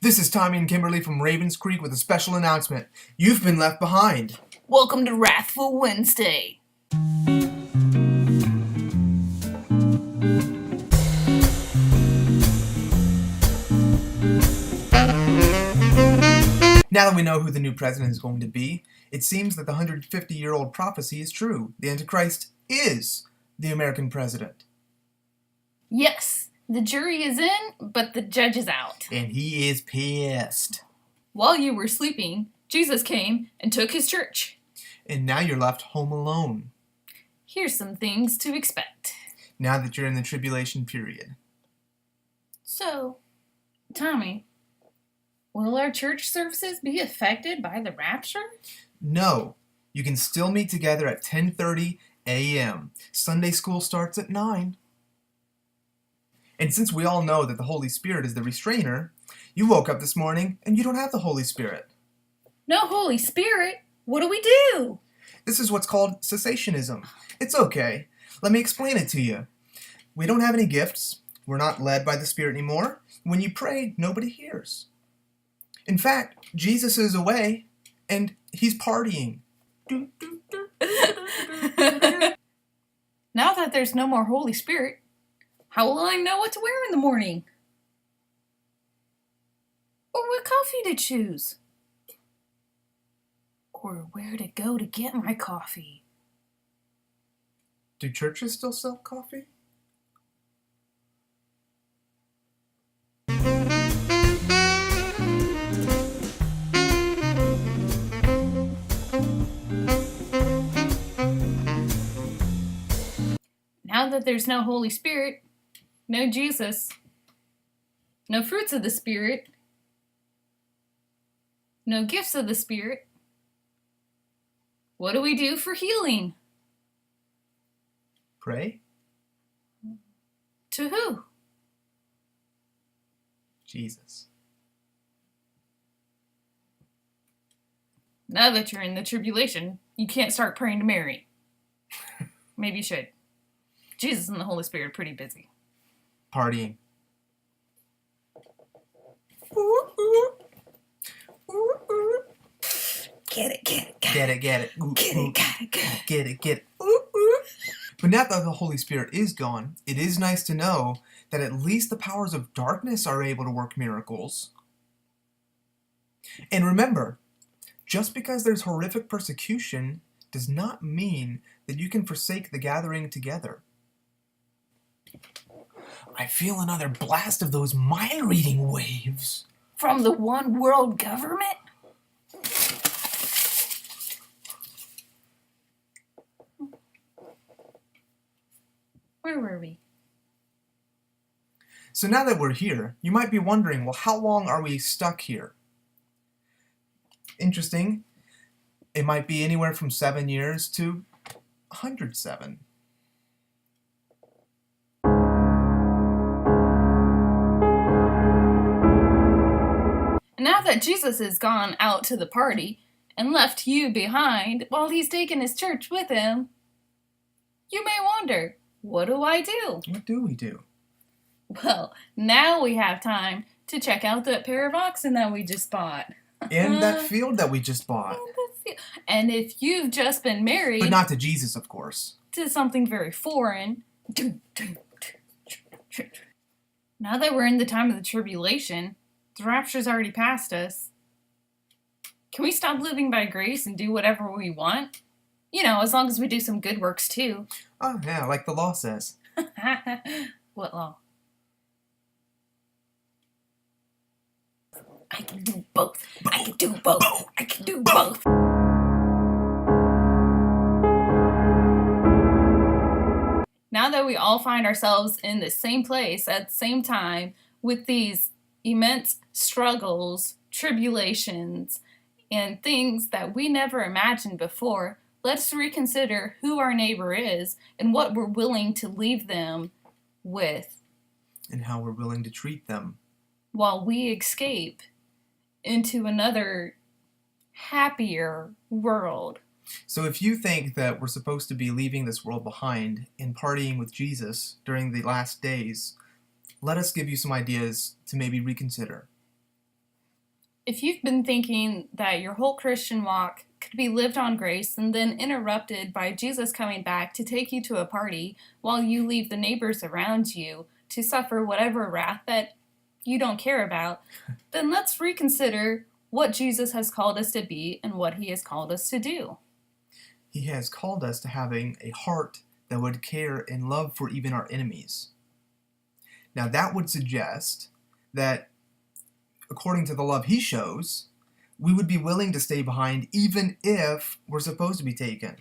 This is Tommy and Kimberly from Ravens Creek with a special announcement. You've been left behind. Welcome to Wrathful Wednesday. Now that we know who the new president is going to be, it seems that the 150-year-old prophecy is true. The Antichrist is the American president. Yes, the jury is in, but the judge is out. And he is pissed. While you were sleeping, Jesus came and took his church. And now you're left home alone. Here's some things to expect. Now that you're in the tribulation period. So, Tommy, will our church services be affected by the rapture? No, you can still meet together at 10:30 a.m. Sunday school starts at 9. And since we all know that the Holy Spirit is the restrainer, you woke up this morning and you don't have the Holy Spirit. No Holy Spirit? What do we do? This is what's called cessationism. It's okay. Let me explain it to you. We don't have any gifts. We're not led by the Spirit anymore. When you pray, nobody hears. In fact, Jesus is away and he's partying. Now that there's no more Holy Spirit, how will I know what to wear in the morning? Or what coffee to choose? Or where to go to get my coffee? Do churches still sell coffee? Now that there's no Holy Spirit, no Jesus, no fruits of the Spirit, no gifts of the Spirit, what do we do for healing? Pray? To who? Jesus. Now that you're in the tribulation, you can't start praying to Mary. Maybe you should. Jesus and the Holy Spirit are pretty busy. Partying. Get it. Get it. Ooh, Get ooh. it. Get it. Ooh, ooh. But now that the Holy Spirit is gone, it is nice to know that at least the powers of darkness are able to work miracles. And remember, just because there's horrific persecution does not mean that you can forsake the gathering together. I feel another blast of those mind-reading waves. From the one world government? Where were we? So now that we're here, you might be wondering, well, how long are we stuck here? Interesting. It might be anywhere from 7 years to 107. And now that Jesus has gone out to the party and left you behind while he's taken his church with him, you may wonder, what do I do? What do we do? Well, now we have time to check out that pair of oxen that we just bought. And that field that we just bought. And if you've just been married... But not to Jesus, of course. ...to something very foreign... Now that we're in the time of the tribulation, the rapture's already past us. Can we stop living by grace and do whatever we want? You know, as long as we do some good works too. Oh, yeah, like the law says. What law? I can do both. I can do both. I can do both. Now that we all find ourselves in the same place at the same time with these immense struggles, tribulations, and things that we never imagined before, let's reconsider who our neighbor is and what we're willing to leave them with. And how we're willing to treat them. While we escape into another happier world. So if you think that we're supposed to be leaving this world behind and partying with Jesus during the last days, let us give you some ideas to maybe reconsider. If you've been thinking that your whole Christian walk could be lived on grace and then interrupted by Jesus coming back to take you to a party while you leave the neighbors around you to suffer whatever wrath that you don't care about, then let's reconsider what Jesus has called us to be and what he has called us to do. He has called us to having a heart that would care and love for even our enemies. Now that would suggest that, according to the love he shows, we would be willing to stay behind even if we're supposed to be taken.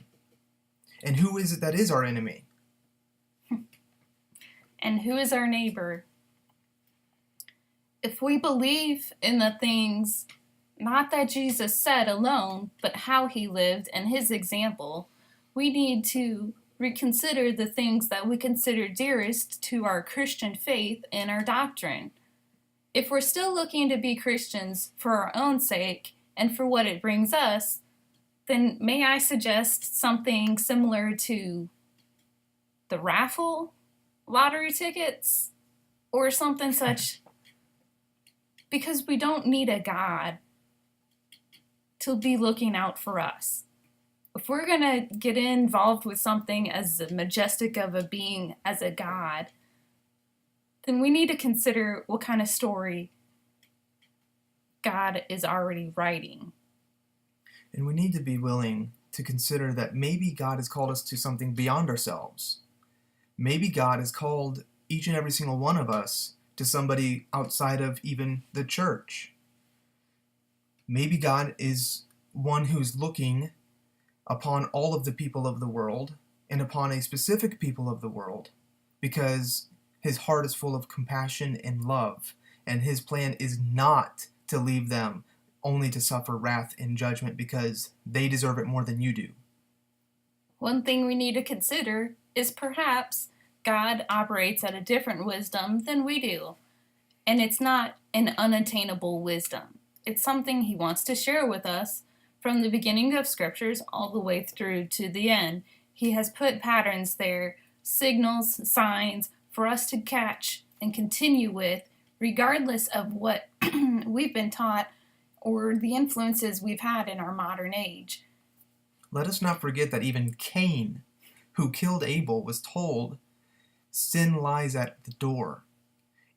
And who is it that is our enemy? And who is our neighbor? If we believe in the things, not that Jesus said alone, but how he lived and his example, we need to reconsider the things that we consider dearest to our Christian faith and our doctrine. If we're still looking to be Christians for our own sake and for what it brings us, then may I suggest something similar to the raffle lottery tickets or something such, because we don't need a God to be looking out for us. If we're going to get involved with something as majestic of a being as a God, then we need to consider what kind of story God is already writing. And we need to be willing to consider that maybe God has called us to something beyond ourselves. Maybe God has called each and every single one of us to somebody outside of even the church. Maybe God is one who's looking upon all of the people of the world and upon a specific people of the world because his heart is full of compassion and love, and his plan is not to leave them only to suffer wrath and judgment because they deserve it more than you do. One thing we need to consider is perhaps God operates at a different wisdom than we do, and it's not an unattainable wisdom. It's something he wants to share with us from the beginning of scriptures all the way through to the end. He has put patterns there, signals, signs for us to catch and continue with, regardless of what we've been taught or the influences we've had in our modern age. Let us not forget that even Cain, who killed Abel, was told, sin lies at the door.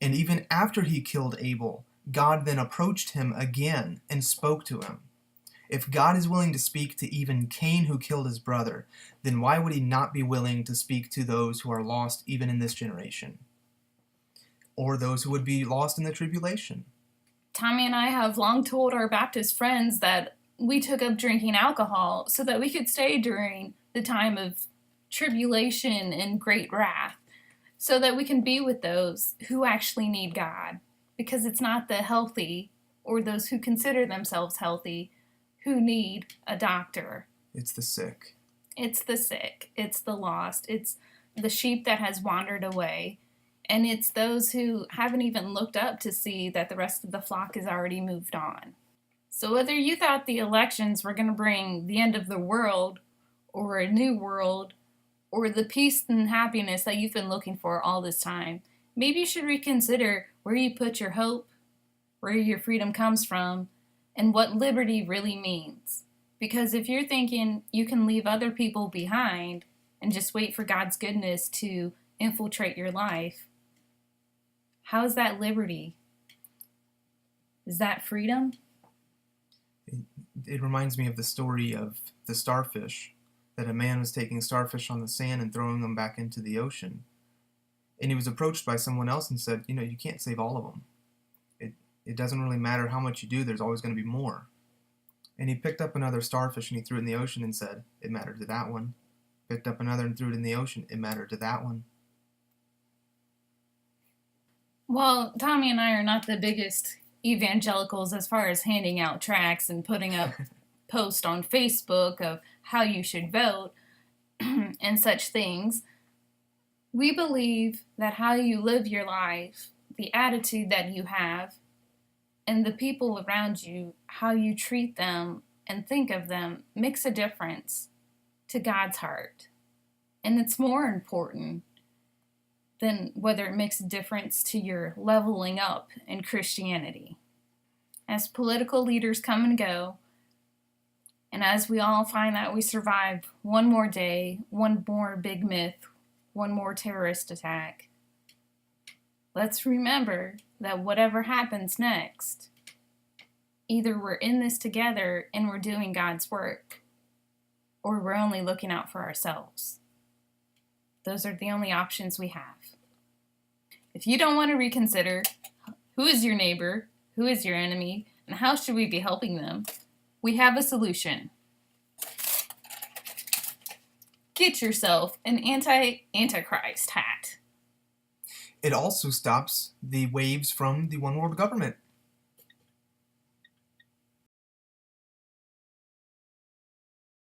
And even after he killed Abel, God then approached him again and spoke to him. If God is willing to speak to even Cain who killed his brother, then why would he not be willing to speak to those who are lost even in this generation? Or those who would be lost in the tribulation? Tommy and I have long told our Baptist friends that we took up drinking alcohol so that we could stay during the time of tribulation and great wrath, so that we can be with those who actually need God, because it's not the healthy or those who consider themselves healthy who need a doctor. It's the sick. It's the sick. It's the lost. It's the sheep that has wandered away. And it's those who haven't even looked up to see that the rest of the flock has already moved on. So whether you thought the elections were going to bring the end of the world or a new world or the peace and happiness that you've been looking for all this time, maybe you should reconsider where you put your hope, where your freedom comes from, and what liberty really means. Because if you're thinking you can leave other people behind and just wait for God's goodness to infiltrate your life, how is that liberty? Is that freedom? It reminds me of the story of the starfish, that a man was taking starfish on the sand and throwing them back into the ocean. And he was approached by someone else and said, you can't save all of them. It doesn't really matter how much you do, there's always going to be more. And he picked up another starfish and he threw it in the ocean and said, it mattered to that one. Picked up another and threw it in the ocean, it mattered to that one. Well, Tommy and I are not the biggest evangelicals as far as handing out tracts and putting up posts on Facebook of how you should vote and such things. We believe that how you live your life, the attitude that you have, and the people around you, how you treat them and think of them, makes a difference to God's heart. And it's more important than whether it makes a difference to your leveling up in Christianity. as political leaders come and go, and as we all find that we survived one more day, one more big myth, one more terrorist attack, let's remember that whatever happens next, either we're in this together and we're doing God's work, or we're only looking out for ourselves. Those are the only options we have. If you don't want to reconsider who is your neighbor, who is your enemy, and how should we be helping them, we have a solution. Get yourself an Antichrist hat. It also stops the waves from the one world government.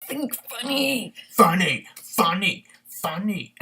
Think funny. Funny, funny, funny.